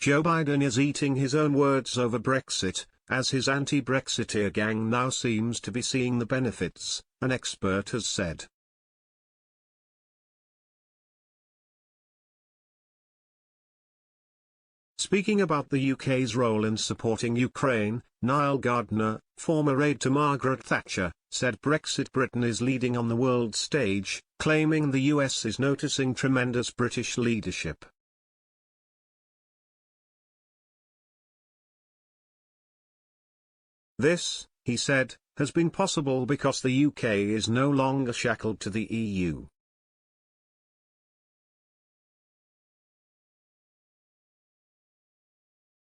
Joe Biden is eating his own words over Brexit, as his anti-brexiteer gang now seems to be seeing the benefits, an expert has said. Speaking about the UK's role in supporting Ukraine, Niall Gardner, former aide to Margaret Thatcher, said Brexit Britain is leading on the world stage, claiming the US is noticing tremendous British leadership. This, he said, has been possible because the UK is no longer shackled to the EU.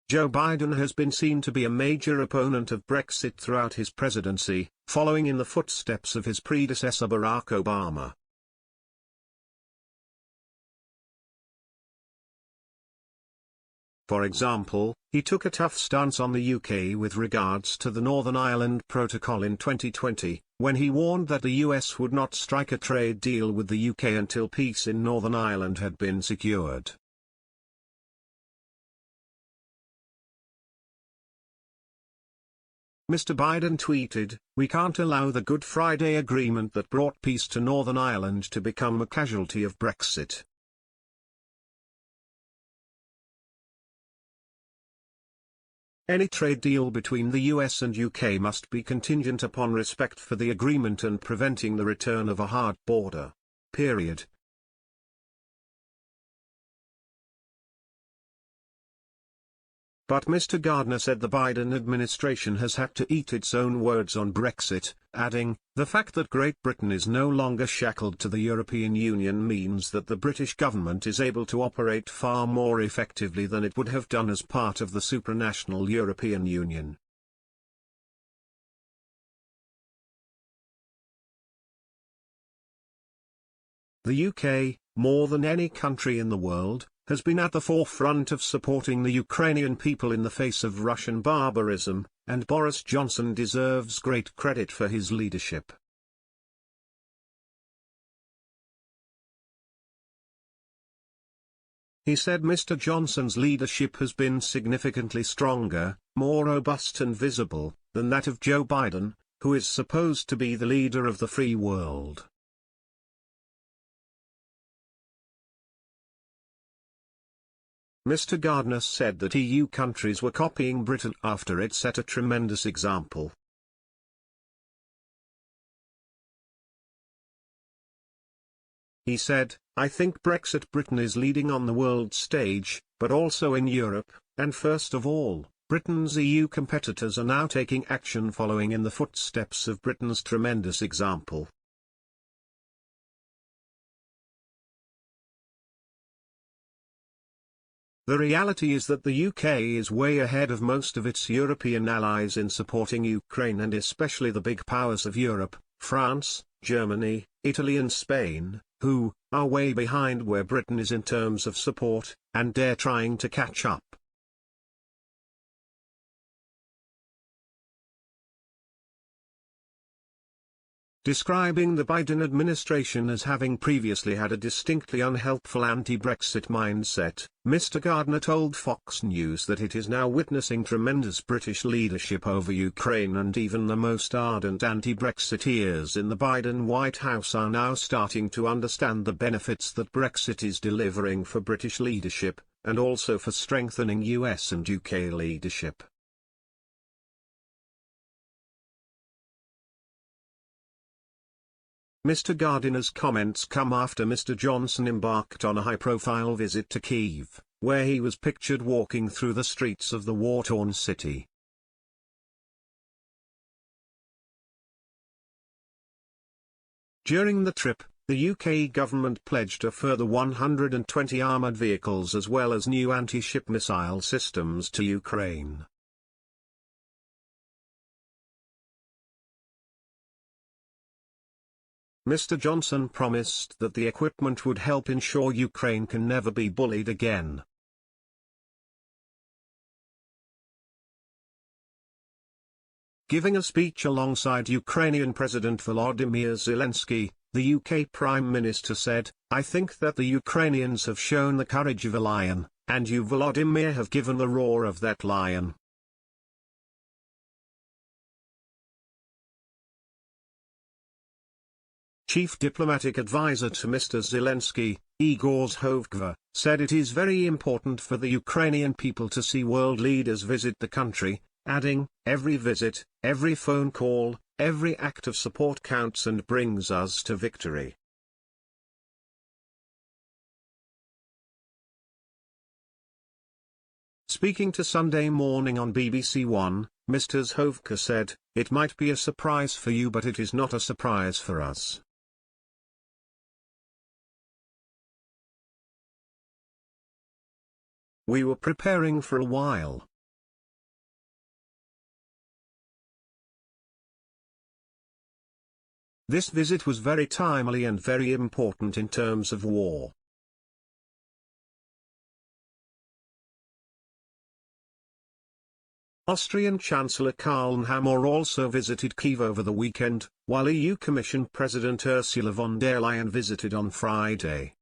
Joe Biden has been seen to be a major opponent of Brexit throughout his presidency, following in the footsteps of his predecessor Barack Obama. For example, he took a tough stance on the UK with regards to the Northern Ireland Protocol in 2020, when he warned that the US would not strike a trade deal with the UK until peace in Northern Ireland had been secured. Mr. Biden tweeted, "We can't allow the Good Friday Agreement that brought peace to Northern Ireland to become a casualty of Brexit." Any trade deal between the US and UK must be contingent upon respect for the agreement and preventing the return of a hard border. Period. But Mr. Gardner said the Biden administration has had to eat its own words on Brexit, adding, "The fact that Great Britain is no longer shackled to the European Union means that the British government is able to operate far more effectively than it would have done as part of the supranational European Union." The UK, more than any country in the world, has been at the forefront of supporting the Ukrainian people in the face of Russian barbarism, and Boris Johnson deserves great credit for his leadership. He said Mr. Johnson's leadership has been significantly stronger, more robust and visible, than that of Joe Biden, who is supposed to be the leader of the free world. Mr. Gardner said that EU countries were copying Britain after it set a tremendous example. He said, "I think Brexit Britain is leading on the world stage, but also in Europe, and first of all, Britain's EU competitors are now taking action following in the footsteps of Britain's tremendous example." The reality is that the UK is way ahead of most of its European allies in supporting Ukraine, and especially the big powers of Europe, France, Germany, Italy and Spain, who are way behind where Britain is in terms of support, and they're trying to catch up. Describing the Biden administration as having previously had a distinctly unhelpful anti-Brexit mindset, Mr. Gardner told Fox News that it is now witnessing tremendous British leadership over Ukraine, and even the most ardent anti-Brexiteers in the Biden White House are now starting to understand the benefits that Brexit is delivering for British leadership, and also for strengthening US and UK leadership. Mr. Gardner's comments come after Mr. Johnson embarked on a high-profile visit to Kyiv, where he was pictured walking through the streets of the war-torn city. During the trip, the UK government pledged a further 120 armoured vehicles as well as new anti-ship missile systems to Ukraine. Mr. Johnson promised that the equipment would help ensure Ukraine can never be bullied again. Giving a speech alongside Ukrainian President Volodymyr Zelensky, the UK Prime Minister said, "I think that the Ukrainians have shown the courage of a lion, and you Volodymyr have given the roar of that lion. Chief diplomatic advisor to Mr. Zelensky, Igor Zhovkva, said it is very important for the Ukrainian people to see world leaders visit the country, adding, "Every visit, every phone call, every act of support counts and brings us to victory." Speaking to Sunday Morning on BBC One, Mr. Zhovkva said, "It might be a surprise for you, but it is not a surprise for us. We were preparing for a while." This visit was very timely and very important in terms of war. Austrian Chancellor Karl Nehammer also visited Kyiv over the weekend, while EU Commission President Ursula von der Leyen visited on Friday.